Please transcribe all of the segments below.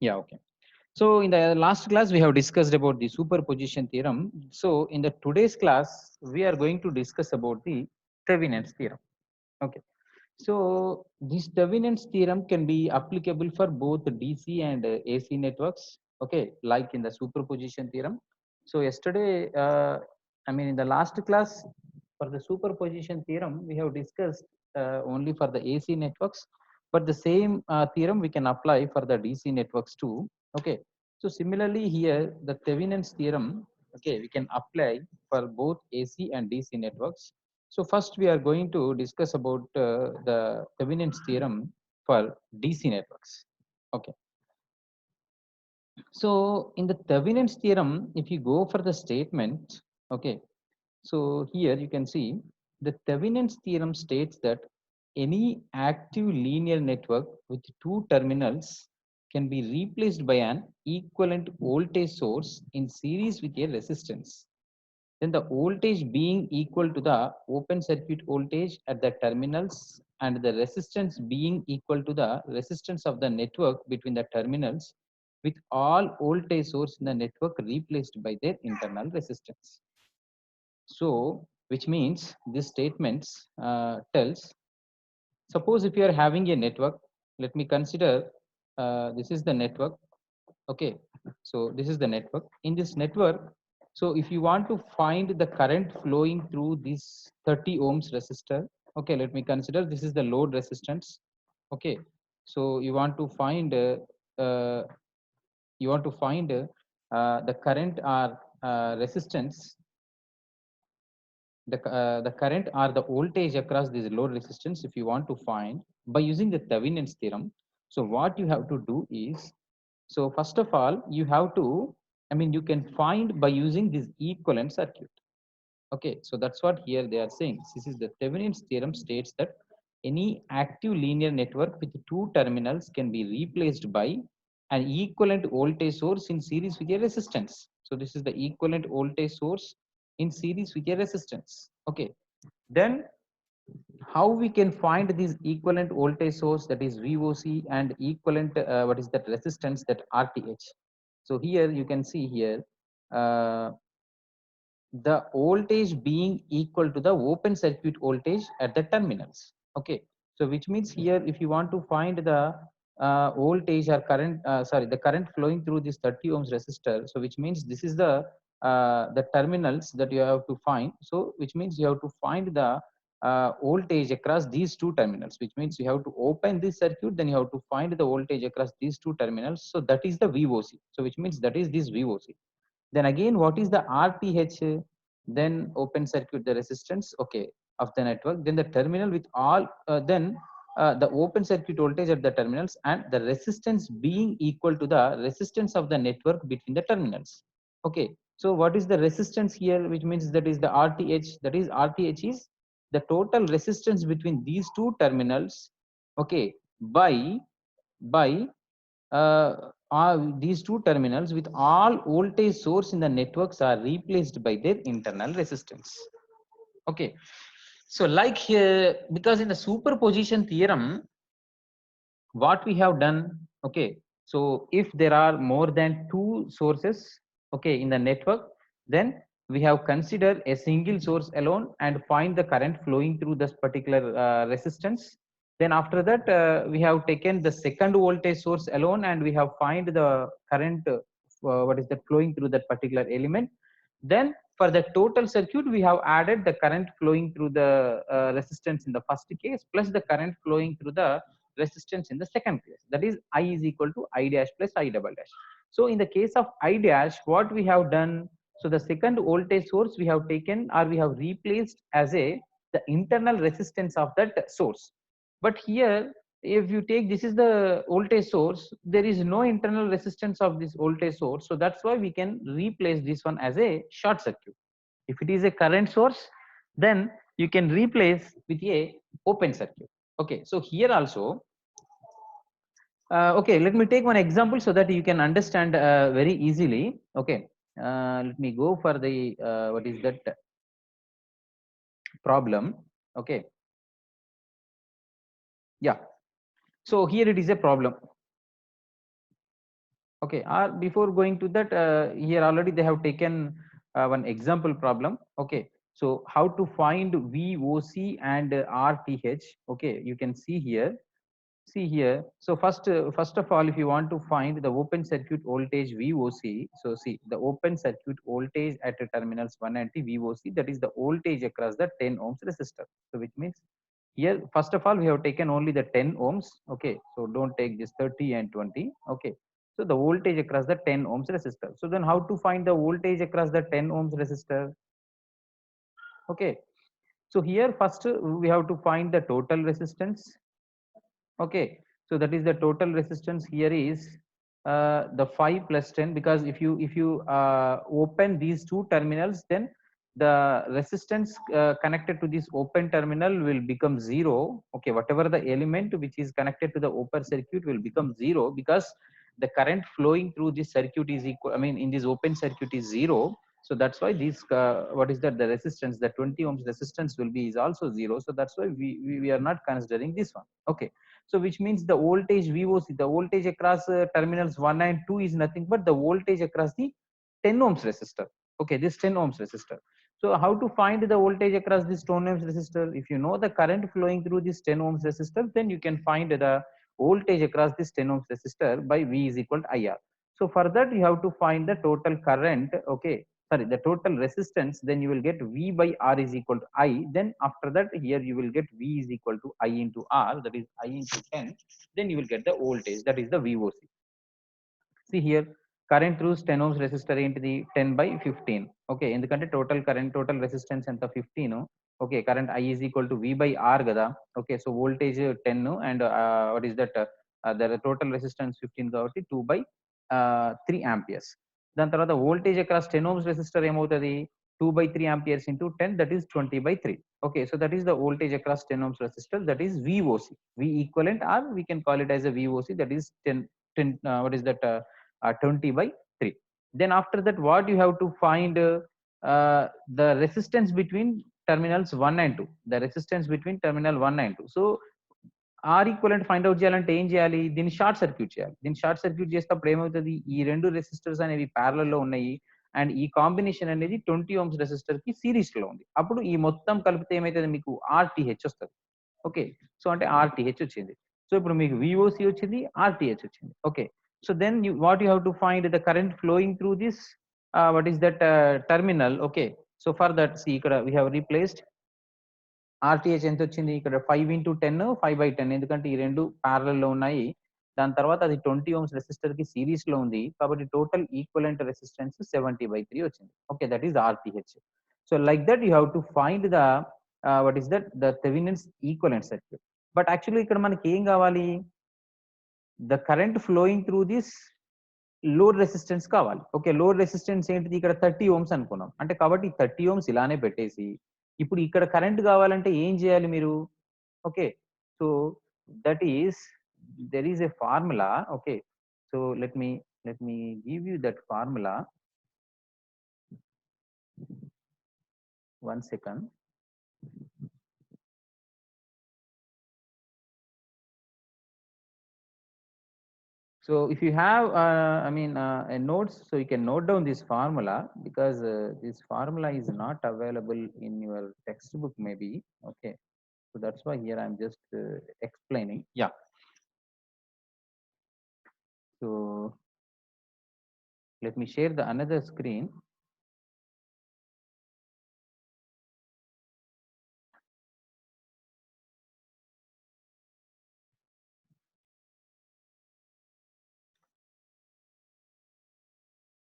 Yeah, okay. So in the last class, we have discussed about the superposition theorem. So in the today's class, we are going to discuss about the Thevenin's theorem. Okay. So this Thevenin's theorem can be applicable for both DC and AC networks. Okay, like in the superposition theorem. So yesterday, I mean in the last class for the superposition theorem, we have discussed only for the AC networks, but the same theorem we can apply for the DC networks too. Okay. So similarly here, the Thevenin's theorem, okay, we can apply for both AC and DC networks. So first we are going to discuss about the Thevenin's theorem for DC networks. Okay. So in the Thevenin's theorem, if you go for the statement, okay, so here you can see the Thevenin's theorem states that any active linear network with two terminals can be replaced by an equivalent voltage source in series with a resistance. Then the voltage being equal to the open circuit voltage at the terminals and the resistance being equal to the resistance of the network between the terminals with all voltage source in the network replaced by their internal resistance. So, which means this statements tells, suppose if you are having a network, let me consider this is the network. Okay, so this is the network. In this network, so if you want to find the current flowing through this 30 ohms resistor, okay, let me consider this is the load resistance. Okay, so uh, you want to find the current or resistance, the current or the voltage across this load resistance. If you want to find by using the Thevenin's theorem, so what you have to do is, so first of all, you have to, I mean, you can find by using this equivalent circuit. Okay, so that's what here they are saying. This is the Thevenin's theorem states that any active linear network with two terminals can be replaced by an equivalent voltage source in series with a resistance. So this is the equivalent voltage source in series with a resistance. Okay, then how we can find this equivalent voltage source, that is VOC, and equivalent what is that resistance, that RTH. So here you can see here uh, the voltage being equal to the open circuit voltage at the terminals. Okay, so which means here if you want to find the voltage or current, sorry, the current flowing through this 30 ohms resistor, so which means this is the terminals that you have to find. So which means you have to find the voltage across these two terminals, which means you have to open this circuit, then you have to find the voltage across these two terminals. So that is the VOC. So which means that is this VOC. Then again, what is the RTH? Then open circuit the resistance, okay, of the network. Then the terminal with all, then the open circuit voltage at the terminals and the resistance being equal to the resistance of the network between the terminals. Okay, so what is the resistance here? Which means that is the RTH. That is RTH is the total resistance between these two terminals. Okay, by these two terminals with all voltage source in the networks are replaced by their internal resistance. Okay, so like here, because in the superposition theorem, what we have done, okay, so if there are more than two sources, okay, in the network, then we have considered a single source alone and find the current flowing through this particular resistance. Then after that, we have taken the second voltage source alone and we have find the current, what is that flowing through that particular element. Then for the total circuit, we have added the current flowing through the resistance in the first case plus the current flowing through the resistance in the second case. That is I is equal to I dash plus I double dash. So in the case of I dash, what we have done, so the second voltage source we have taken or we have replaced as a the internal resistance of that source. But here, if you take this is the voltage source, there is no internal resistance of this voltage source. So that's why we can replace this one as a short circuit. If it is a current source, then you can replace with a open circuit. Okay, so here also, okay, let me take one example so that you can understand very easily. Okay, let me go for the what is that problem. Okay, yeah. So here it is a problem. Okay, before going to that, here already they have taken one example problem. Okay, so how to find VOC and RTH? Okay, you can see here. See here. So first of all, if you want to find the open circuit voltage VOC, so see the open circuit voltage at the terminals 1 and 2 VOC, that is the voltage across the 10 ohms resistor. So which means here first of all we have taken only the 10 ohms. Okay, so don't take this 30 and 20. Okay, so the voltage across the 10 ohms resistor. So then how to find the voltage across the 10 ohms resistor? Okay, so here first we have to find the total resistance. Okay, so that is the total resistance here is the 5 plus 10, because if you open these two terminals, then the resistance connected to this open terminal will become zero. Okay, whatever the element which is connected to the open circuit will become zero, because the current flowing through this circuit is equal, I mean in this open circuit is zero. So that's why this what is that, the resistance, the 20 ohms resistance will be is also zero. So that's why we are not considering this one. Okay, so which means the voltage VOC, the voltage across terminals 1 and 2 is nothing but the voltage across the 10 ohms resistor. Okay, this 10 ohms resistor. So how to find the voltage across this 10 ohms resistor? If you know the current flowing through this 10 ohms resistor, then you can find the voltage across this 10 ohms resistor by V is equal to IR. So for that you have to find the total current. Okay, sorry, the total resistance, then you will get V by R is equal to I. Then after that here you will get V is equal to I into R, that is I into 10. Then you will get the voltage, that is the VOC. See here, current through 10 ohms resistor into the 10 by 15. Okay, ఎందుకంటే total current, total resistance ఎంత 15. Okay, current I is equal to V by R కదా. Okay, so voltage 10 and what is that, the total resistance 15 కాబట్టి 2 by 3 amperes. దాని తర్వాత voltage across 10 ohms resistor ఏమవుతుంది, 2 by 3 amperes into 10, that is 20 by 3. Okay, so that is the voltage across 10 ohms resistor, that is VOC. V equivalent, or we can call it as a VOC, that is 10 what is that, 20 by 3. Then after that, what you have to find the resistance between terminals 1 and 2, the resistance between terminal 1 and 2. So R equivalent find out చేయాలంటే ఏం చేయాలి, దీన్ని short circuit చేయాలి. దీన్ని short circuit చేసేటప్పుడు ఏమవుతుంది, ఈ రెండు రెసిస్టర్స్ అనేవి ప్యారలల్ లో ఉన్నాయి అండ్ ఈ కాంబినేషన్ అనేది 20 ohms రెసిస్టర్ కి సిరీస్ లో ఉంది. అప్పుడు ఈ మొత్తం కలిపితే ఏమైతుంది, మీకు RTH వస్తుంది. ఓకే, సో అంటే RTH వచ్చింది. సో ఇప్పుడు మీకు VOC వచ్చింది, RTH వచ్చింది. Okay, so then what you have to find the current flowing through this what is that terminal. Okay, so for that, see ikkada we have replaced RTH ఎంత వచ్చింది, ఇక్కడ 5 into 10, 5 by 10, ఎందుకంటే ఈ రెండు parallel లో ఉన్నాయి. దాని తర్వాత అది 20 ohms రెసిస్టర్ కి సిరీస్ లో ఉంది కాబట్టి టోటల్ ఈక్వలెంట్ రెసిస్టెన్స్ 70/3 వచ్చింది. Okay, that is RTH. So like that you have to find the what is that, the Thevenin's equivalent circuit. But actually ఇక్కడ మనకి ఏం కావాలి, the current flowing through this load resistance కావాలి. Okay, load resistance ఏంటిది, ఇక్కడ 30 ohms అనుకున్నాం అంటే, కాబట్టి 30 ohms ఇలానే పెట్టేసి ఇప్పుడు ఇక్కడ కరెంట్ కావాలంటే ఏం చేయాలి మీరు. Okay, so that is, there is a formula. Okay, so let me give you that formula. One second. So if you have a notes, so you can note down this formula, because this formula is not available in your textbook maybe. Okay, so that's why here I'm just explaining. Yeah, so let me share the another screen.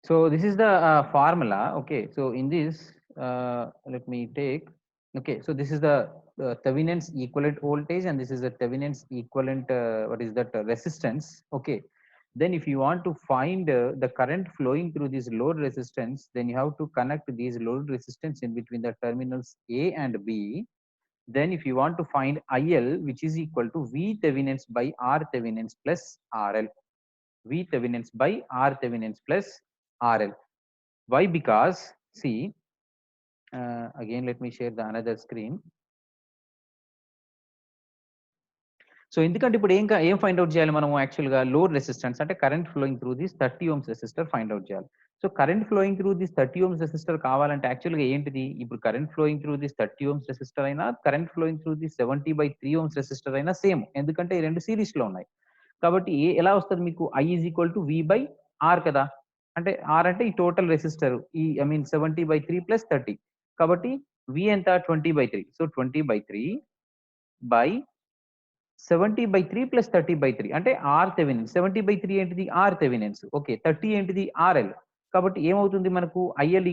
So this is the formula. Okay, so in this, let me take. Okay, so this is the Thevenin's equivalent voltage, and this is the Thevenin's equivalent what is that, resistance. Okay, then if you want to find the current flowing through this load resistance, then you have to connect these load resistance in between the terminals A and B. Then if you want to find IL, which is equal to V Thevenin's by R Thevenin's plus RL. V Thevenin's by R Thevenin's plus RL. Why? Because see, again let me share the another screen. So ఎందుకంటే ఇప్పుడు ఏం find out చేయాలి మనము యాక్చువల్‌గా load resistance అంటే current flowing through this 30 ohms resistor find out చేయాలి. So current flowing through this 30 ohms resistor కావాలంటే యాక్చువల్‌గా ఏంటిది? ఇప్పుడు current flowing through this 30 ohms resistor అయినా, current flowing through this 70/3 ohms resistor అయినా సేమ్. ఎందుకంటే ఈ 2 సీరీస్‌లో ఉన్నాయి. కాబట్టి ఎలా వస్తది మీకు? I = V/R కదా! అంటే R అంటే ఈ టోటల్ రెసిస్టర్. ఈ ఐ మీన్ 70/3 + 30. కాబట్టి V ఎంత? 20/3. సో 20/3 బై 70/3 + 30/3 అంటే R థెవెనిన్. 70/3 ఏంటిది? R Thevenin's. ఓకే. 30 ఏంటిది? RL. కాబట్టి ఏమవుతుంది మనకు? IL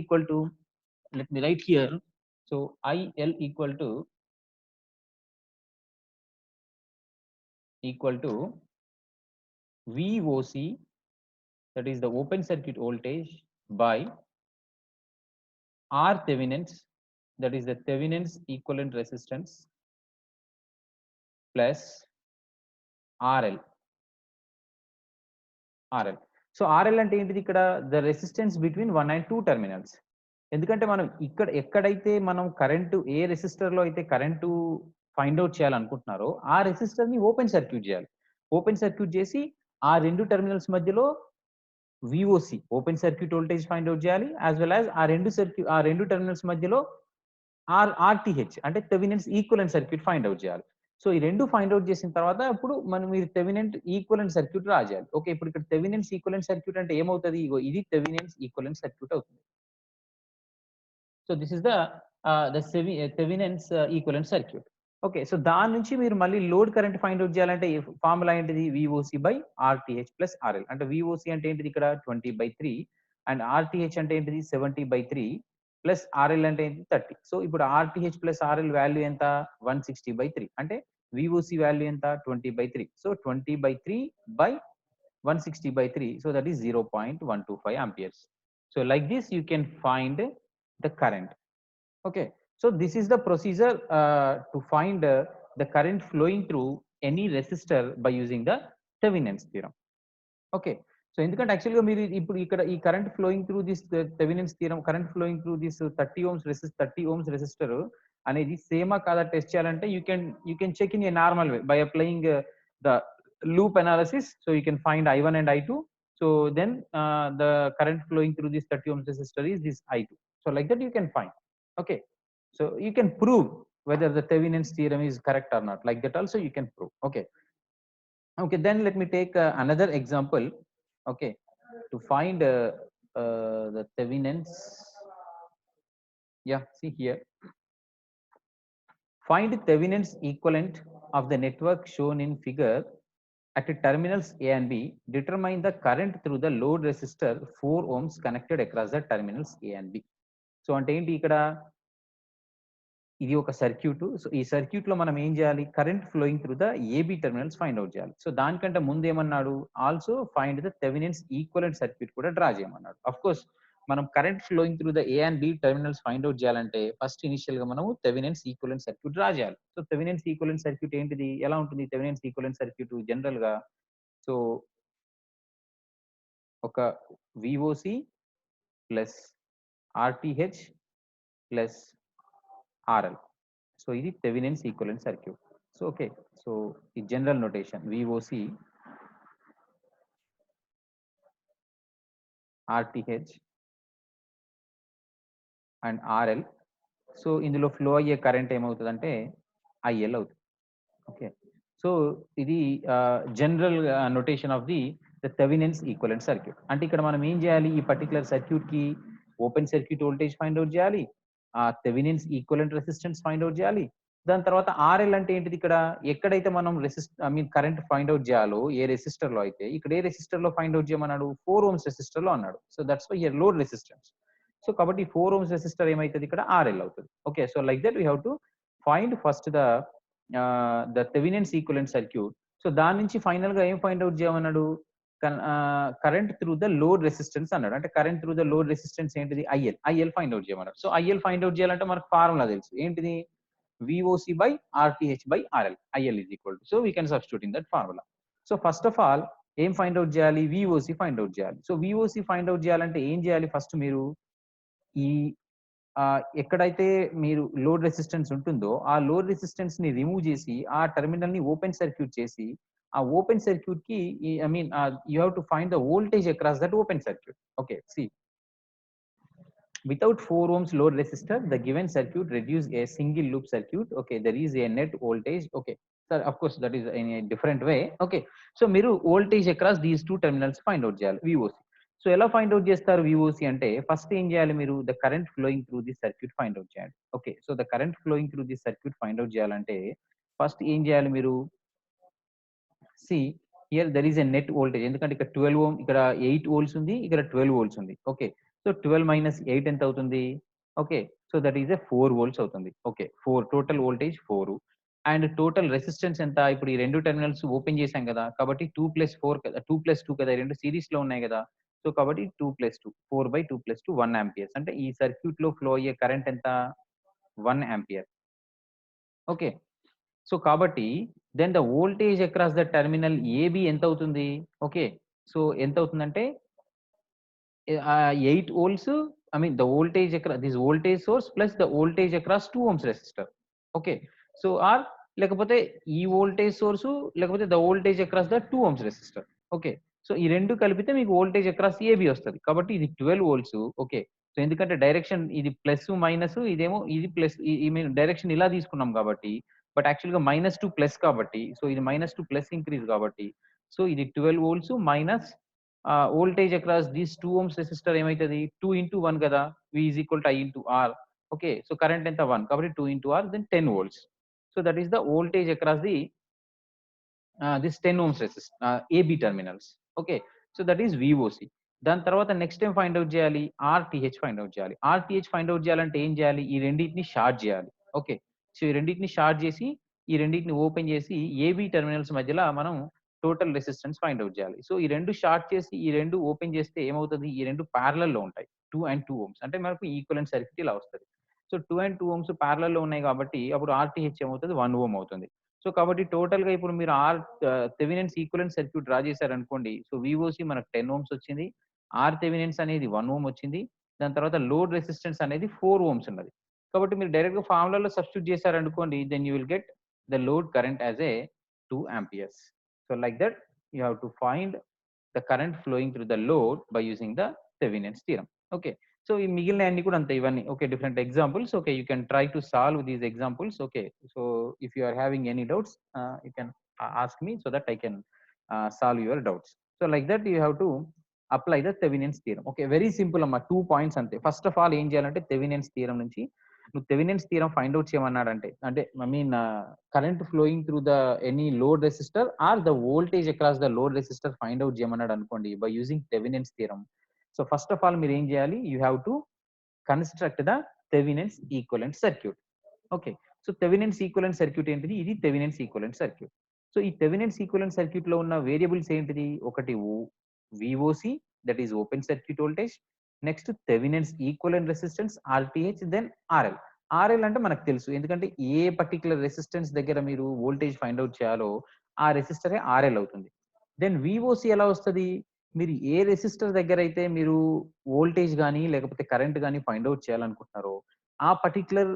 let me right here. So IL equal to VOC, that is the open circuit voltage, by R Thevenins, that is the Thevenins equivalent resistance, plus RL. So RL అంటే ఏంటిది ఇక్కడ? The resistance between 1 and 2 terminals. ఎందుకంటే మనం ఎక్కడైతే మనం ఏ రెసిస్టర్‌లో అయితే current find out చేయాలనుకుంటున్నారో, ఆ రెసిస్టర్‌ని ఓపెన్ సర్క్యూట్ చేయాలి. ఓపెన్ సర్క్యూట్ చేసి ఆ 2 టెర్మినల్స్ మధ్యలో VOC open circuit voltage find out చేయాలి. యాస్ వెల్ యాస్ ఆ 2 టెర్మినల్స్ మధ్యలో RTH అంటే Thevenin's equivalent circuit find out చేయాలి. సో ఈ 2 ఫైండ్ ఔట్ చేసిన తర్వాత ఇప్పుడు మీరు థెవెనిన్ ఈక్వివలెంట్ సర్క్యూట్ డ్రా చేయాలి. ఓకే. ఇప్పుడు ఇక్కడ థెవెనిన్స్ ఈక్వివలెంట్ సర్క్యూట్ అంటే ఏమవుతది? ఇగో ఇది థెవెనిన్స్ ఈక్వివలెంట్ సర్క్యూట్ అవుతుంది. So this is the Thevenin's equivalent circuit. Okay. So దాని నుంచి మీరు మళ్ళీ లోడ్ కరెంట్ ఫైండ్ ఔట్ చేయాలంటే ఫార్ములా ఏంటిది? VOC/RTH + RL. అంటే VOC అంటే ఏంటిది ఇక్కడ? 20/3 అండ్ RTH అంటే ఏంటిది? 70/3 ప్లస్ RL అంటే ఏంటి? 30. సో ఇప్పుడు RTH ప్లస్ RL వాల్యూ ఎంత? 160/3. అంటే VOC వాల్యూ ఎంత? 20/3. So 20/3/160/3. So that is 0.125 amperes. So like this you can find the current. Okay. So this is the procedure to find the current flowing through any resistor by using the Thevenin's theorem. Okay. So ఎందుకంటే యాక్చువల్‌గా మీరు ఇప్పుడు ఇక్కడ ఈ current flowing through this Thevenin's theorem, current flowing through this 30 ohms resistor అనేది సేమా కాదా test చేయాలంటే you can check in a normal way by applying the loop analysis. So you can find I1 and I2. So then the current flowing through this 30 ohms resistor is this I2. So like that you can find. Okay. So you can prove whether the Thevenin's theorem is correct or not. Like that also you can prove. Okay. Okay. Then let me take another example. Okay. To find the Thevenin's. Yeah. See here. Find Thevenin's equivalent of the network shown in figure at terminals A and B. Determine the current through the load resistor 4 ohms connected across the terminals A and B. So అంటే ఏంటి ఇక్కడ? ఇది ఒక circuit. So ఈ circuit లో మనం ఏం చేయాలి? Current flowing through the AB terminals find out చేయాలి. సో దానికంటే ముందు ఏమన్నాడు? Also find the Thevenin's equivalent circuit కూడా డ్రా చేయమన్నాడు. ఆఫ్ కోర్స్ మనం current flowing through the A and B terminals find out చేయాలంటే ఫస్ట్ ఇనిషియల్ గా మనము థెవెనిన్స్ ఈక్వివలెంట్ సర్క్యూట్ డ్రా చేయాలి. సో థెవెనిన్స్ ఈక్వివలెంట్ సర్క్యూట్ ఏంటిది? ఎలా ఉంటుంది థెవెనిన్స్ ఈక్వివలెంట్ సర్క్యూట్ జనరల్ గా? సో ఒక VOC plus RTH plus RL. So ఇది Thevenin's equivalent circuit. So okay. So ఈ general notation VOC, RTH and RL. So ఇందులో flow అయ్యే కరెంట్ ఏమవుతుందంటే IL అవుతుంది. ఓకే. సో ఇది general notation of the Thevenin's equivalent circuit. అంటే ఇక్కడ మనం ఏం చేయాలి? ఈ పర్టికులర్ సర్క్యూట్ కి open circuit voltage find out చేయాలి. Thevenin's equivalent resistance find out చేయాలి. దాని తర్వాత RL అంటే ఏంటిది ఇక్కడ? ఎక్కడైతే మనం కరెంట్ ఫైండ్ అవుట్ చేయాలో ఏ రెసిస్టర్ లో అయితే, ఇక్కడ ఏ రెసిస్టర్ లో ఫైండ్ అవుట్ చేయమన్నాడు? 4 ohms రెసిస్టర్ లో అన్నాడు. So that's why here load resistance. So కాబట్టి 4 ohms రెసిస్టర్ ఏమైతుంది ఇక్కడ? RL అవుతుంది. Okay. So like that we have to find first the Thevenin's equivalent circuit. So దాని నుంచి ఫైనల్ గా ఏం ఫైండ్ అవుట్ చేయమన్నాడు? Current through the load resistance అన్నాడు. అంటే current through the load resistance ఏంటిది? IL ఫైండ్ అవుట్ చేయమన్నాడు. సో IL ఫైండ్ అవుట్ చేయాలంటే మనకు ఫార్ములా తెలుసు. ఏంటిది? VOC/RTH/RL. IL is equal to. So we can substitute in that formula. So first of all ఏం find out చేయాలి? VOC find out చేయాలి. So VOC find out చేయాలంటే ఏం చేయాలి? ఫస్ట్ మీరు ఈ ఎక్కడైతే మీరు లోడ్ రెసిస్టెన్స్ ఉంటుందో, ఆ లోడ్ రెసిస్టెన్స్‌ని రిమూవ్ జేసి, ఆ టెర్మినల్‌ని ఓపెన్ సర్క్యూట్ చేసి, ఆ ఓపెన్ సర్క్యూట్‌కి I mean you have to find the voltage across that open circuit. Okay. See without 4 ohms load resistor, the given circuit reduce a single loop circuit. Okay, there is a net voltage. Okay, sir, of course that is in a different way. Okay, so మీరు voltage across these two terminals find out చేయాలి VOC. So ఎలా find out చేస్తారు VOC అంటే first ఏం చేయాలి మీరు the current flowing through the circuit find out చేయాలి. Okay, so the current flowing through the circuit find out చేయాలంటే first ఏం చేయాలి మీరు see here there is a net voltage ఎందుకంటే ఇక్కడ 12 ఓమ్ ఇక్కడ 8 వోల్ట్స్ ఉంది ఇక్కడ 12 వోల్ట్స్ ఉంది. ఓకే, సో 12 మైనస్ 8 ఎంత అవుతుంది? Okay, so that is a 4 volts అవుతుంది. Okay, 4 total voltage 4 and total resistance ఎంత? ఇప్పుడు ఈ రెండు టెర్మినల్స్ ఓపెన్ చేశాం కదా కాబట్టి 2+4 కదా, 2+2 కదా, ఈ రెండు సిరీస్ లో ఉన్నాయి కదా. సో కాబట్టి 2+2 4/2+2 1 ఆంపియర్స్ అంటే ఈ సర్క్యూట్ లో ఫ్లో అయ్యే కరెంట్ ఎంత? 1 ఆంపియర్. ఓకే, సో కాబట్టి then the voltage across the terminal A B ఎంత అవుతుంది? ఓకే, సో ఎంత అవుతుందంటే 8 volts I mean the voltage this voltage source plus the voltage across 2 ohms resistor. Okay, so or లేకపోతే ఈ voltage source లేకపోతే the voltage across the 2 ohms resistor. Okay, so ఈ రెండు కలిపితే మీకు వోల్టేజ్ అక్రాస్ ఏబి వస్తది. కాబట్టి ఇది 12 వోల్ట్స్. ఓకే, సో ఎందుకంటే డైరెక్షన్ ఇది ప్లస్ మైనస్ ఇదేమో ఇది ప్లస్ ఈ మీన్ డైరెక్షన్ ఇలా తీసుకున్నాం కాబట్టి బట్ యాక్చువల్‌గా -2 ప్లస్ కాబట్టి సో ఇది -2 ప్లస్ ఇంక్రీజ్ కాబట్టి సో ఇది 12 volts minus voltage across these 2 ohms resistor ఏమైతది? 2 ఇంటూ 1 కదా! V is equal to I into R. Okay, so current ఎంత? 1 కాబట్టి 2 into R then 10 volts. So that is the voltage across the this 10 ohms AB terminals. Okay, so that is VOC. దాని తర్వాత next ఏం find out చేయాలి? RTh find out చేయాలి. RTh find out చేయాలంటే ఏం చేయాలి? ఈ రెండిటిని షార్ట్ చేయాలి. ఓకే, సో ఈ రెండిటిని షార్ట్ చేసి, ఈ రెండిటిని ఓపెన్ చేసి AB టెర్మినల్స్ మధ్యల మనం టోటల్ రెసిస్టెన్స్ ఫైండ్ ఔట్ చేయాలి. సో ఈ రెండు షార్ట్ చేసి, ఈ రెండు ఓపెన్ చేస్తే ఏమవుతది? ఈ రెండు పారలెల్‌లో ఉంటాయి. 2 అండ్ 2 ఓహ్మ్స్ అంటే మనకు ఈక్వివలెంట్ సర్క్యూట్ ఇలా వస్తది. సో 2 అండ్ 2 ఓహ్మ్స్ పారలెల్‌లో ఉన్నాయి కాబట్టి అప్పుడు RTh ఏమవుతది? 1 ఓహ్మ్ అవుతుంది. సో కాబట్టి టోటల్‌గా ఇప్పుడు మీరు థెవెనిన్స్ ఈక్వివలెంట్ సర్క్యూట్ డ్రా చేశారనుకోండి. సో వీఓసీ మనకు 10 ఓమ్స్ వచ్చింది. థెవెనిన్స్ అనేది 1 ఓమ్ వచ్చింది. దాని తర్వాత లోడ్ రెసిస్టెన్స్ అనేది 4 ఓమ్స్ ఉన్నది. కాబట్టి మీరు డైరెక్ట్‌గా ఫార్ములాలో సబ్స్టిట్యూట్ చేశారనుకోండి. Then you will get the load current as a 2 amperes. So like that you have to find the current flowing through the load by using the Thevenin's theorem. Okay, so ఈ మిగిలినయన్ని కూడా అంతే ఇవన్నీ. Okay, different examples. Okay, you can try to solve these examples. Okay, so if you are having any doubts you can ask me so that I can solve your doubts. So like that you have to apply the Thevenin's theorem. Okay, very simple అమ్మా. 2 points అంతే. First of all ఏం చేయాలంటే Thevenin's theorem నుంచి నువ్వు Thevenin's theorem find out చేయమన్నాడంటే అంటే I mean current flowing through the any load resistor are the voltage across the load resistor find out చేయమన్నాడు అనుకోండి by using Thevenin's theorem. So first of all మీరు ఏం చేయాలి? You have to construct the Thevenin's equivalent circuit. Okay, so Thevenin's equivalent circuit ఏంటిది? ఇది Thevenin's equivalent circuit. So ఈ Thevenin's equivalent circuit లో ఉన్న వేరియబుల్స్ ఏంటిది? ఒకటి VOC that is open circuit voltage. Next Thevenin's equivalent resistance R T H then R L. R L అంటే మనకు తెలుసు ఎందుకంటే ఏ పర్టికులర్ రెసిస్టెన్స్ దగ్గర మీరు వోల్టేజ్ ఫైండ్ అవుట్ చేయాలో ఆ రెసిస్టరే ఆర్ఎల్ అవుతుంది. దెన్ విఓసి ఎలా వస్తది? మీరు ఏ రెసిస్టర్ దగ్గర అయితే మీరు వోల్టేజ్ గాని లేకపోతే కరెంట్ గాని ఫైండ్ ఔట్ చేయాలనుకుంటున్నారో ఆ పర్టిక్యులర్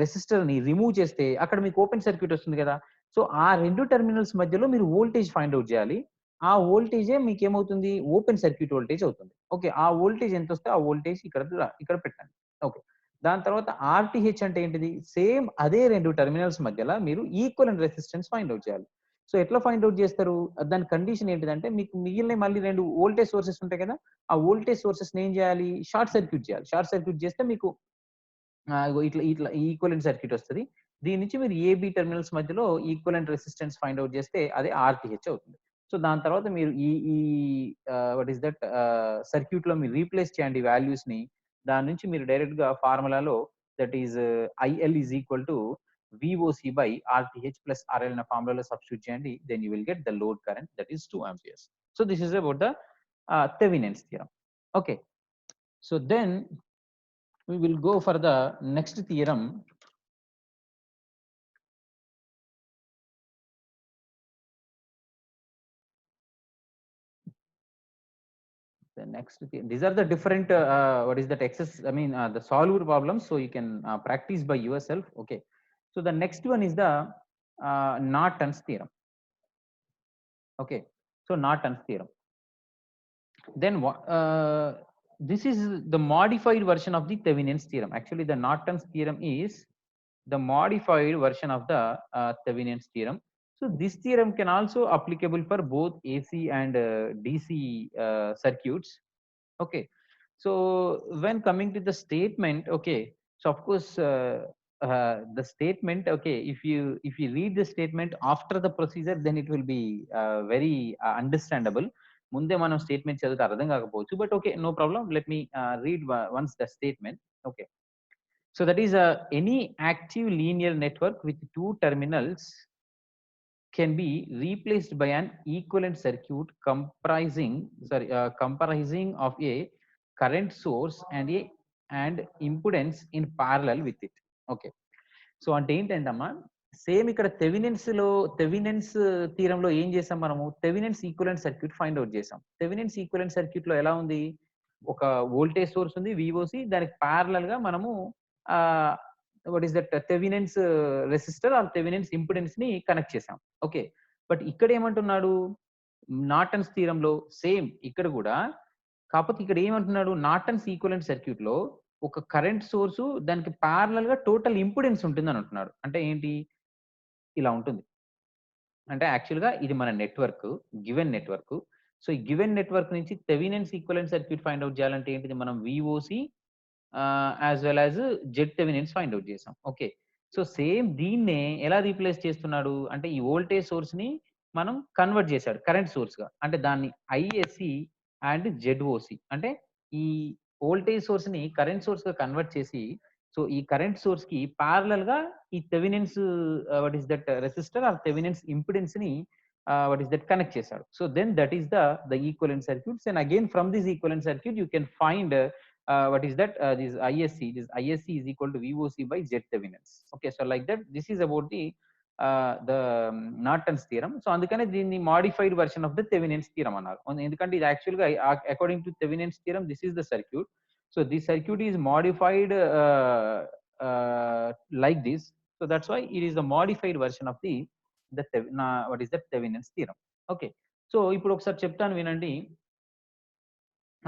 రెసిస్టర్ ని రిమూవ్ చేస్తే అక్కడ మీకు ఓపెన్ సర్క్యూట్ వస్తుంది కదా. సో ఆ రెండు టెర్మినల్స్ మధ్యలో మీరు వోల్టేజ్ ఫైండ్ ఔట్ చేయాలి. ఆ వోల్టేజే మీకేమవుతుంది? ఓపెన్ సర్క్యూట్ వోల్టేజ్ అవుతుంది. ఓకే, ఆ వోల్టేజ్ ఎంతొస్తే ఆ వోల్టేజ్ ఇక్కడ పెట్టండి. ఓకే, దాని తర్వాత ఆర్టీహెచ్ అంటే ఏంటిది? సేమ్ అదే రెండు టెర్మినల్స్ మధ్యలో మీరు ఈక్వలెంట్ రెసిస్టెన్స్ ఫైండ్ ఔట్ చేయాలి. సో ఎట్లా ఫైండ్ ఔట్ చేస్తారు? దాని కండిషన్ ఏంటిదంటే మీకు మిగిలిన మళ్ళీ 2 వోల్టేజ్ సోర్సెస్ ఉంటాయి కదా. ఆ వోల్టేజ్ సోర్సెస్‌ని ఏం చేయాలి? షార్ట్ సర్క్యూట్ చేయాలి. షార్ట్ సర్క్యూట్ చేస్తే మీకు ఇగో ఇట్లా ఇట్లా ఈక్వివలెంట్ సర్క్యూట్ వస్తది. దీని నుంచి మీరు ఏబీ టెర్మినల్స్ మధ్యలో ఈక్వివలెంట్ రెసిస్టెన్స్ ఫైండ్ ఔట్ చేస్తే అదే ఆర్టీహెచ్ అవుతుంది. సో దాని తర్వాత మీరు ఈ ఈ వాట్ ఈస్ దట్ సర్క్యూట్‌లో మీరు రీప్లేస్ చేయండి వాల్యూస్‌ని. దాని నుంచి మీరు డైరెక్ట్‌గా ఫార్ములాలో that is IL is equal to VOC by RTH plus RL అనే ఫార్ములాలో సబ్స్టిట్యూట్ చేయండి. Then you will get the load current that is 2 amperes. So this is about the Thevenin's theorem. Okay, so then we will go for the next theorem. the next these are the different what is that excess, I mean the solver problems, so you can practice by yourself. Okay, so the next one is the Norton's theorem. Okay, so Norton's theorem, then this is the modified version of the Thevenin's theorem. Actually the Norton's theorem is the modified version of the Thevenin's theorem. So this theorem can also applicable for both AC and DC circuits. Okay, so when coming to the statement, okay, so of course the statement, okay, if you read the statement after the procedure, then it will be very understandable. ముందే మనం statement చదివితే అర్థం కాకపోవచ్చు, but okay, no problem. Let me read once the statement. Okay, so that is any active linear network with two terminals can be replaced by an equivalent circuit comprising of a current source and impedance in parallel with it. Okay, so అంటే ఏంటంటమ్మా, same ఇక్కడ Thevenin's థీరంలో ఏం చేసాం మనము, Thevenin's equivalent circuit find out చేసాం. Thevenin's equivalent circuit లో ఎలా ఉంది, ఒక వోల్టేజ్ సోర్స్ ఉంది విఓసి, దానికి ప్యారలల్ గా మనము what is that Thevenin's resistor or Thevenin's impedance ని కనెక్ట్ చేసాం. ఓకే, బట్ ఇక్కడ ఏమంటున్నాడు, నార్టన్స్ థీరంలో సేమ్ ఇక్కడ కూడా, కాకపోతే ఇక్కడ ఏమంటున్నాడు, నార్టన్స్ ఈక్వివలెంట్ సర్క్యూట్ లో ఒక కరెంట్ సోర్సు దానికి ప్యారలల్ గా టోటల్ ఇంపిడెన్స్ ఉంటుంది అని అంటున్నాడు. అంటే ఏంటి, ఇలా ఉంటుంది. అంటే యాక్చువల్ గా ఇది మన నెట్వర్క్, గివెన్ నెట్వర్క్. సో ఈ గివెన్ నెట్వర్క్ నుంచి Thevenin's equivalent circuit find out చేయాలంటే ఏంటిది, మనం VOC as well as Z Thevenin's find out చేసాం. ఓకే, సో సేమ్ దీన్నే ఎలా రీప్లేస్ చేస్తున్నాడు అంటే, ఈ వోల్టేజ్ సోర్స్ ని మనం కన్వర్ట్ చేశాడు కరెంట్ సోర్స్ గా. అంటే దాన్ని ఐఎస్సి అండ్ జెడ్ఓసి, అంటే ఈ వోల్టేజ్ సోర్స్ ని కరెంట్ సోర్స్ గా కన్వర్ట్ చేసి, సో ఈ కరెంట్ సోర్స్ కి ప్యారలల్ గా ఈ Thevenin's what is that resistor or Thevenin's impedance ని what is that connect చేశాడు. So then that is the equivalent circuits, and again from this equivalent circuit you can find what is that this ISC is equal to VOC by Z Thevenins. Okay, so like that, this is about the Norton's theorem. So అందుకనే దీన్ని modified version of the Thevenin's theorem అన్నారు. ఎందుకంటే ఇది actual గా according to Thevenin's theorem this is the circuit. So this circuit is modified like this. So that's why it is a modified version of what is the Thevenin's theorem. Okay, so ఇప్పుడు ఒకసారి చెప్తాను వినండి.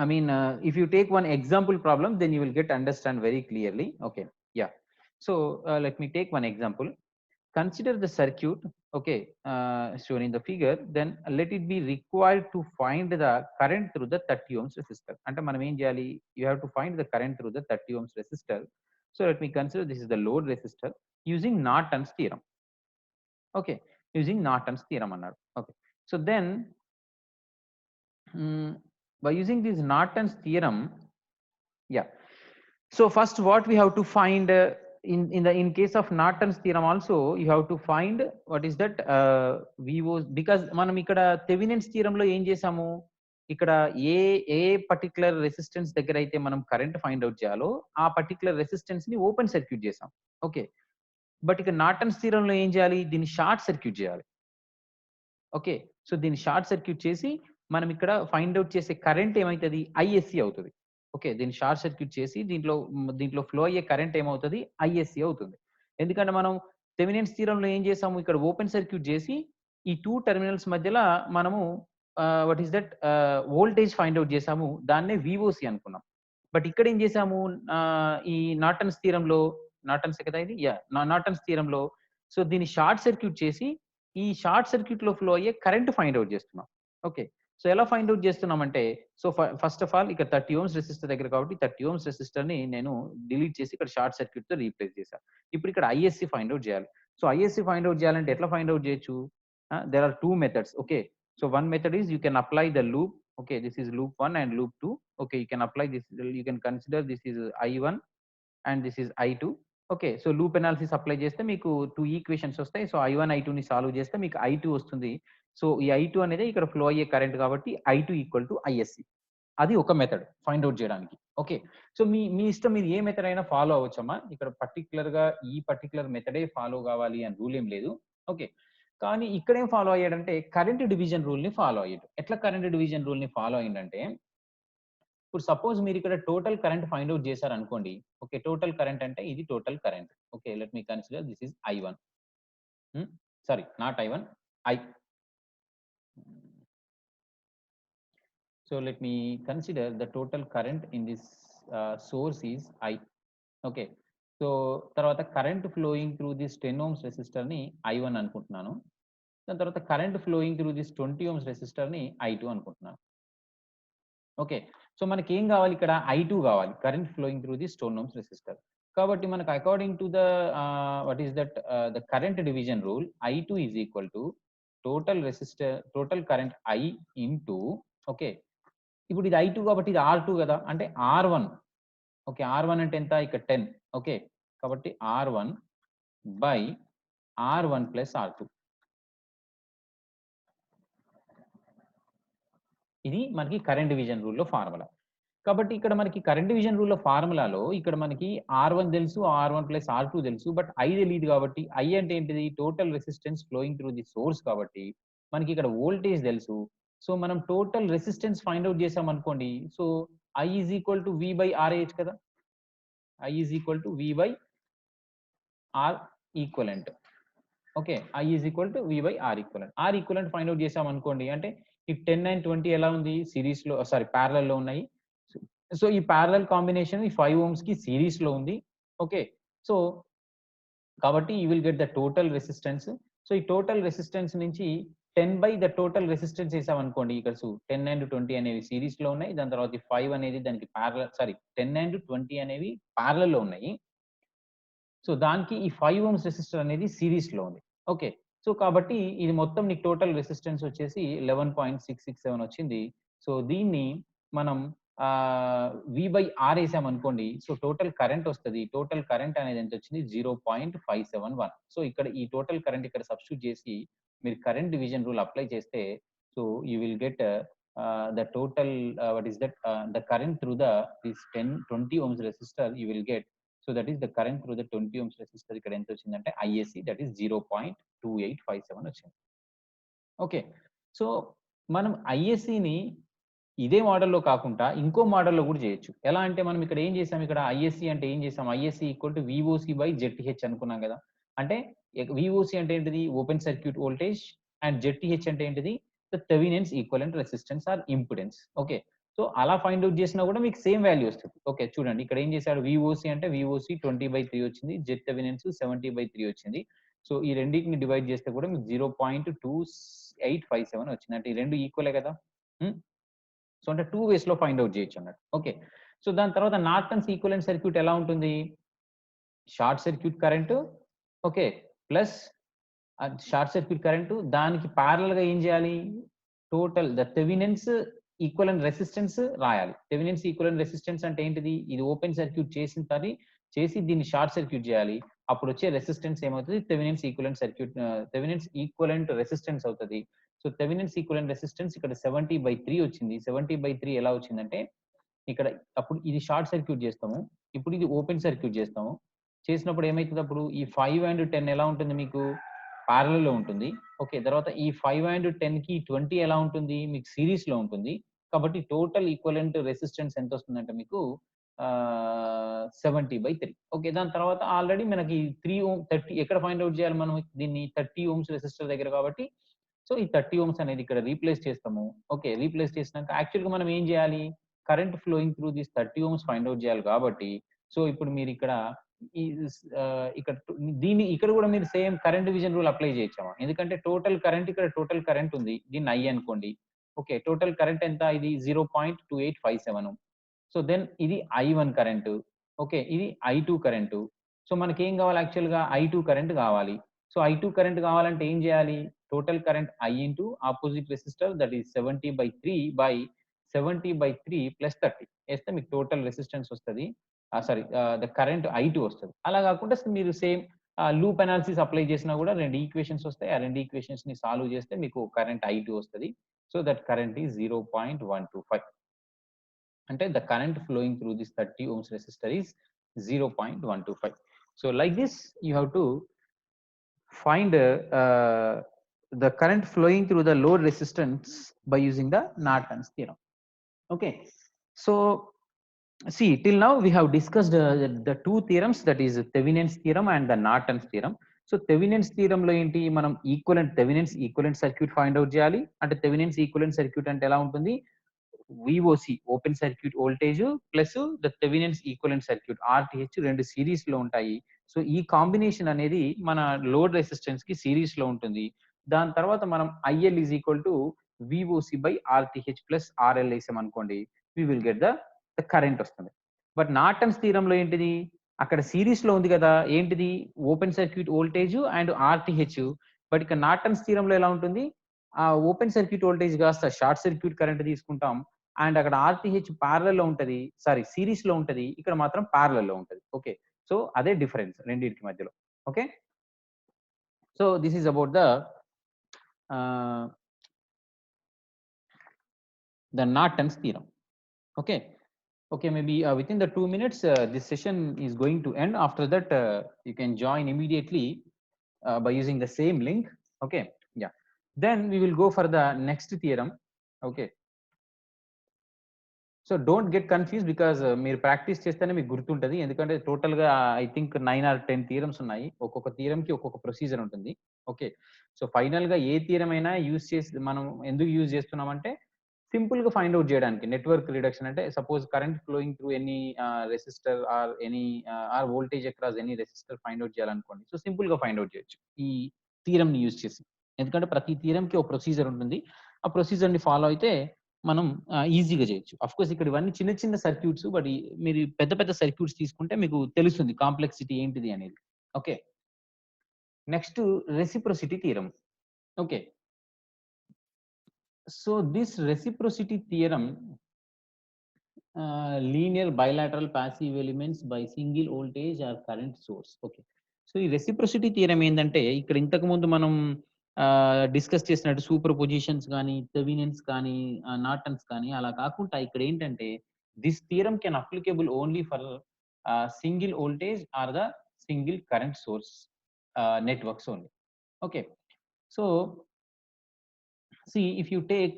I mean, if you take one example problem, then you will get understand very clearly. Okay, yeah. So let me take one example. Consider the circuit, okay, shown in the figure. Then let it be required to find the current through the 30 ohms resistor. అంటే మనం ఏం చేయాలి, you have to find the current through the 30 ohms resistor. So let me consider this is the load resistor using Norton's theorem. Okay, using Norton's theorem అన్నాడు. Okay, so then by using this Norton's theorem, yeah, so first what we have to find in case of Norton's theorem also, you have to find what is that VO, because మనం ఇక్కడ థెవినెన్స్ theorem లో ఏం చేసాము, ఇక్కడ ఏ particular resistance దగ్గర అయితే మనం current find out చేయాలో ఆ పర్టికులర్ రెసిస్టెన్స్ ని ఓపెన్ సర్క్యూట్ చేసాం. ఓకే, బట్ ఇక నార్టన్స్ థియరం లో ఏం చేయాలి, దీన్ని షార్ట్ సర్క్యూట్ చేయాలి. ఓకే, సో దీన్ని షార్ట్ సర్క్యూట్ చేసి మనం ఇక్కడ ఫైండ్ అవుట్ చేసే కరెంట్ ఏమైతుంది, ఐఎస్సి అవుతుంది. ఓకే, దీన్ని షార్ట్ సర్క్యూట్ చేసి దీంట్లో ఫ్లో అయ్యే కరెంట్ ఏమవుతుంది, ఐఎస్సి అవుతుంది. ఎందుకంటే మనం థెవినెన్స్ థియరంలో ఏం చేసాము, ఇక్కడ ఓపెన్ సర్క్యూట్ చేసి ఈ టూ టెర్మినల్స్ మధ్యలో మనము what is that voltage find out చేసాము, దాన్నే విఓసి అనుకున్నాం. బట్ ఇక్కడ ఏం చేసాము, ఈ నార్టన్స్ థియరంలో, నార్టన్స్ కదా ఇది, నార్టన్స్ థియరంలో, సో దీన్ని షార్ట్ సర్క్యూట్ చేసి ఈ షార్ట్ సర్క్యూట్ లో ఫ్లో అయ్యే కరెంట్ ఫైండ్ అవుట్ చేస్తున్నాం. ఓకే, సో ఎలా ఫైండ్ అవుట్ చేస్తున్నామంటే, సో ఫస్ట్ ఆఫ్ ఆల్ ఇక్కడ 30 ohms రెసిస్టర్ దగ్గర కాబట్టి 30 ohms రెసిస్టర్ ని నేను డిలీట్ చేసి ఇక్కడ షార్ట్ సర్క్యూట్ తో రీప్లేస్ చేశాను. ఇప్పుడు ఇక్కడ ఐఎస్సి ఫైండ్ అవుట్ చేయాలి. సో ఐఎస్సి ఫైండ్ అవుట్ చేయాలంటే ఎట్లా ఫైండ్ అవుట్ చేయొచ్చు, there are two methods. Okay, so one method is you can apply the loop. Okay, this is loop 1 and loop 2. Okay, you can apply this, you can consider this is I1 and this is I2. Okay, so loop analysis apply చేస్తే మీకు 2 equations వస్తాయి. So I1 I2 ని solve చేస్తే మీకు I2 వస్తుంది. So ఈ I2 అనేది ఇక్కడ ఫ్లో అయ్యే కరెంట్ కాబట్టి I2 ఈక్వల్ టు ఐఎస్సి. అది ఒక మెథడ్ ఫైండ్ అవుట్ చేయడానికి. ఓకే, సో మీ ఇష్టం, మీరు ఏ మెథడ్ అయినా ఫాలో అవ్వచ్చమ్మా. ఇక్కడ పర్టికులర్ గా ఈ పర్టికులర్ మెథడే ఫాలో కావాలి అని రూల్ ఏం లేదు. ఓకే, కానీ ఇక్కడ ఏం ఫాలో అయ్యాడంటే కరెంట్ డివిజన్ రూల్ ని ఫాలో అయ్యాడు. ఎట్లా కరెంట్ డివిజన్ రూల్ ని ఫాలో అయ్యిందంటే, ఇప్పుడు సపోజ్ మీరు ఇక్కడ టోటల్ కరెంట్ ఫైండ్ అవుట్ చేశారు అనుకోండి. ఓకే, టోటల్ కరెంట్ అంటే ఇది total current. Okay, let me consider this is I1. Sorry, not I1, I. So let me consider the total current in this source is I. Okay, so తర్వాత current flowing through this 10 ohms resistor ని I1 అనుకుంటున్నాను. దాని తర్వాత current flowing through this 20 ohms resistor ని I2 అనుకుంటున్నాను. Okay, so మనకి ఏం కావాలి ఇక్కడ? I2 కావాలి, current flowing through this 10 ohms resistor. కాబట్టి మనకు according to the what is that the current division rule, I2 is equal to total resistor, total current I into, okay, ఇప్పుడు ఇది I2 కాబట్టి ఇది R2 కదా, అంటే R1. ఓకే, R1 అంటే ఎంత? ఇక్కడ 10. ఓకే, కాబట్టి R1 by R1 plus R2. ఇది మనకి కరెంట్ డివిజన్ రూల్లో ఫార్ములా. కాబట్టి ఇక్కడ మనకి కరెంట్ డివిజన్ రూల్లో ఫార్ములాలో ఇక్కడ మనకి R1 తెలుసు, R1 ప్లస్ R2 తెలుసు, బట్ I తెలియదు. కాబట్టి I అంటే ఏంటిది? Total resistance flowing through the source. కాబట్టి మనకి ఇక్కడ వోల్టేజ్ తెలుసు. సో మనం టోటల్ రెసిస్టెన్స్ ఫైండ్ అవుట్ చేసాం అనుకోండి. So I is equal to V by RH కదా. I is equal to V by R equivalent. Okay, I is equal to V by R equivalent. R equivalent find out చేసాం అనుకోండి, అంటే ఈ 10 and 20 ఎలా ఉంది? Series లో, sorry parallel లో ఉన్నాయి. సో ఈ ప్యారలల్ కాంబినేషన్ ఈ 5 ohms కి సిరీస్ లో ఉంది. ఓకే, సో కాబట్టి you will get the total resistance. So ఈ టోటల్ రెసిస్టెన్స్ నుంచి 10 బై ద టోటల్ రెసిస్టెన్స్ వేసాం అనుకోండి. ఇక్కడ 10 and 20 అనేవి సిరీస్ లో ఉన్నాయి. దాని తర్వాత 5 అనేది దానికి ప్యారలల్, సారీ 10 and 20 అనేవి ప్యారలల్ లో ఉన్నాయి. సో దానికి ఈ 5 ohms రెసిస్టర్ అనేది సిరీస్ లో ఉంది. ఓకే, సో కాబట్టి ఇది మొత్తం నీకు టోటల్ రెసిస్టెన్స్ వచ్చేసి 11.667 వచ్చింది. సో దీన్ని మనం V బై R వేసాం అనుకోండి. సో టోటల్ కరెంట్ వస్తుంది. టోటల్ కరెంట్ అనేది ఎంత వచ్చింది? 0.571. సో ఇక్కడ ఈ టోటల్ కరెంట్ ఇక్కడ సబ్స్టిట్యూట్ చేసి మీరు కరెంట్ డివిజన్ రూల్ అప్లై చేస్తే, so you will get the total what is that the current through the this 20 ohms resistor you will get. So that is the current through the 20 ohms resistor ఇక్కడ ఎంత వచ్చిందంటే ISC, that is 0.2857 వచ్చింది. Okay, so మనం ISC ని ఇదే మోడల్లో కాకుండా ఇంకో మోడల్లో కూడా చేయొచ్చు. ఎలా అంటే మనం ఇక్కడ ఏం చేసాం? ఇక్కడ ISC అంటే ఏం చేసాం? ISC equal to VOC by ZTH అనుకున్నాం కదా. అంటే VOC అంటే ఏంటిది? Open circuit voltage. And ZTH అంటే ఏంటిది? The Thevenin's equivalent resistance or impedance. Okay, so అలా ఫైండ్ అవుట్ చేసినా కూడా మీకు సేమ్ వాల్యూ వస్తుంది. ఓకే, చూడండి ఇక్కడ ఏం చేశాడు? VOC అంటే VOC 20/3 వచ్చింది, ZThevenin's 70/3 వచ్చింది. సో ఈ రెండింటిని డివైడ్ చేస్తే కూడా మీకు 0.2857 వచ్చింది. అంటే ఈ రెండు ఈక్వలే కదా. సో అంటే 2 ways లో ఫైండ్ అవుట్ చేయొచ్చు అన్నట్టు. ఓకే, సో దాని తర్వాత నార్టన్స్ ఈక్వలెంట్ సర్క్యూట్ ఎలా ఉంటుంది? Short circuit current, okay, plus short circuit current, దానికి ప్యారలల్ గా ఏం చేయాలి? Total the Thevenin's equivalent resistance రాయాలి. థెవెనిన్స్ ఈక్వలెంట్ రెసిస్టెన్స్ అంటే ఏంటిది? ఇది ఓపెన్ సర్క్యూట్ చేసి దీన్ని షార్ట్ సర్క్యూట్ చేయాలి. అప్పుడు వచ్చే రెసిస్టెన్స్ ఏమవుతుంది? Thevenin's equivalent circuit, Thevenin's equivalent resistance అవుతుంది. సో థెవెనిన్స్ ఈక్వలెంట్ రెసిస్టెన్స్ ఇక్కడ 70/3 వచ్చింది. 70/3 ఎలా వచ్చిందంటే ఇక్కడ అప్పుడు ఇది షార్ట్ సర్క్యూట్ చేస్తాము, ఇప్పుడు ఇది ఓపెన్ సర్క్యూట్ చేస్తాము. చేసినప్పుడు ఏమైతుంది? అప్పుడు ఈ 5 and 10 ఎలా ఉంటుంది? మీకు ప్యారలల్ లో ఉంటుంది. ఓకే, తర్వాత ఈ 5 and 10 కి 20 ఎలా ఉంటుంది? మీకు సిరీస్ లో ఉంటుంది. కాబట్టి టోటల్ ఈక్వలెంట్ రెసిస్టెన్స్ ఎంత వస్తుందంటే మీకు 70/3. ఓకే, దాని తర్వాత ఆల్రెడీ మనకి 3 ohm 30 ఎక్కడ ఫైండ్ అవుట్ చేయాలి మనం దీన్ని? 30 ohms రెసిస్టర్ దగ్గర. కాబట్టి సో ఈ 30 ohms అనేది ఇక్కడ రీప్లేస్ చేస్తాము. ఓకే, రీప్లేస్ చేసినాక యాక్చువల్ గా మనం ఏం చేయాలి? Current flowing through this 30 ohms find out చేయాలి. కాబట్టి సో ఇప్పుడు మీరు ఇక్కడ ఇక్కడ దీన్ని ఇక్కడ కూడా మీరు same current division rule apply చేయొచ్చామా? ఎందుకంటే టోటల్ కరెంట్ ఇక్కడ టోటల్ కరెంట్ ఉంది, దీన్ని I అనుకోండి. ఓకే, టోటల్ కరెంట్ ఎంత? ఇది 0.2857. సో దెన్ ఇది I1 కరెంటు. ఓకే, ఇది I2 కరెంటు. సో మనకి ఏం కావాలి? యాక్చువల్ గా I2 కరెంట్ కావాలి. సో I2 కరెంట్ కావాలంటే ఏం చేయాలి? Total current I into opposite resistor, that is 70/3 plus 30 వేస్తే మీకు టోటల్ రెసిస్టెన్స్ వస్తుంది. సారీ, ద కరెంట్ I2 వస్తుంది. అలా కాకుండా మీరు సేమ్ లూప్ అనాలిసిస్ అప్లై చేసినా కూడా 2 ఈక్వేషన్స్ వస్తాయి. ఆ 2 ఈక్వేషన్స్ ని సాల్వ్ చేస్తే మీకు కరెంట్ I2 వస్తుంది. So that current is 0.125. అంటే the current flowing through this 30 ohms resistor is 0.125. So like this you have to find the current flowing through the load resistance by using the Norton's theorem. Okay, So see, till now we have discussed the two theorems, that is Thevenin's theorem and the Norton's theorem. So Thevenin's theorem లో ఏంటి, మనం Thevenin's equivalent circuit find out చేయాలి. అంటే Thevenin's equivalent circuit అంటే ఎలా ఉంటుంది, VOC open circuit voltage plus the Thevenin's equivalent circuit RTH రెండు series లో ఉంటాయి. సో ఈ కాంబినేషన్ అనేది మన లోడ్ రెసిస్టెన్స్ కి సిరీస్ లో ఉంటుంది. దాని తర్వాత మనం I L is equal to VOC by RTH plus R L వేసాం అనుకోండి, we will get the current వస్తుంది. బట్ నార్టన్స్ థీరం లో ఏంటిది, అక్కడ సిరీస్ లో ఉంది కదా, ఏంటిది open circuit voltage and R T H. But ఇక్కడ నార్టన్స్ థీరం లో ఎలా ఉంటుంది, ఆ ఓపెన్ సర్క్యూట్ వోల్టేజ్ కాస్త షార్ట్ సర్క్యూట్ కరెంట్ తీసుకుంటాం, అండ్ అక్కడ ఆర్టీహెచ్ ప్యారలల్ లో ఉంటది, సారీ సిరీస్ లో ఉంటది, ఇక్కడ మాత్రం ప్యారలల్ లో ఉంటది. ఓకే, సో అదే డిఫరెన్స్ రెండింటికి మధ్యలో. Okay, so this is about the Norton's theorem. Okay. Okay, maybe within the 2 minutes, this session is going to end. After that, you can join immediately by using the same link. Okay, yeah. Then we will go for the next theorem. Okay. So don't get confuse because మీరు practice చేస్తేనే మీకు గుర్తుంటది. ఎందుకంటే total గా I think 9 or 10 theorems ఉన్నాయి. ఒక్కొక్క theorem కి ఒక్కొక్క procedure ఉంటుంది. ఓకే, సో ఫైనల్ గా ఏ థియరం అయినా యూజ్ చేసి మనం ఎందుకు యూజ్ చేస్తున్నామంటే సింపుల్ గా ఫైండ్ అవుట్ చేయడానికి. నెట్వర్క్ రిడక్షన్ అంటే suppose current flowing through any resistor or any or voltage across any resistor find out చేయాలనుకోండి, సో సింపుల్ గా ఫైండ్ అవుట్ చేయొచ్చు ఈ థియరం ని యూజ్ చేసి. ఎందుకంటే ప్రతి థియరం కి ఒక ప్రొసీజర్ ఉంటుంది. ఆ ప్రొసీజర్ ని ఫాలో అయితే మనం ఈజీగా చేయొచ్చు. అఫ్ కోర్స్ ఇక్కడ ఇవన్నీ చిన్న చిన్న సర్క్యూట్స్, బట్ మీరు పెద్ద పెద్ద సర్క్యూట్స్ తీసుకుంటే మీకు తెలుస్తుంది కాంప్లెక్సిటీ ఏంటిది అనేది. Okay, next reciprocity theorem. Okay, so this reciprocity theorem, linear bilateral passive elements by single voltage or current source. Okay, so ఈ రెసిప్రొసిటీ థియరం ఏంటంటే, ఇక్కడ ఇంతకు ముందు మనం డిస్కస్ చేసినట్టు సూపర్ పొజిషన్స్ కానీ థెవెనిన్స్ కానీ నార్టన్స్ కానీ అలా కాకుండా ఇక్కడ ఏంటంటే this theorem can applicable only for single voltage or the single current source networks only. Okay, so see if you take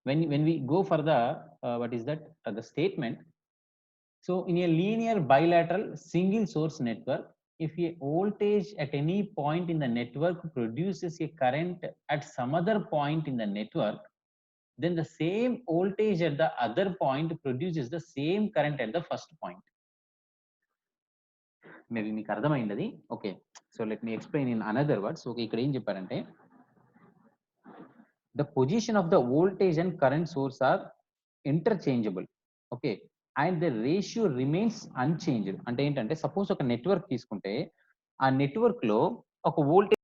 when we go for the what is that the statement. So in a linear bilateral single source network, if a voltage at any point in the network produces a current at some other point in the network, then the same voltage at the other point produces the same current at the first point. Maybe మీకు అర్థమైంది. Okay, so let me explain in another words. Okay, ఇక్కడ ఏం చెప్పారంటే the position of the voltage and current source are interchangeable. Okay, and the ratio remains unchanged. అంటే ఏంటంటే suppose ఒక network తీసుకుంటే ఆ నెట్వర్క్ లో ఒక వోల్టేజ్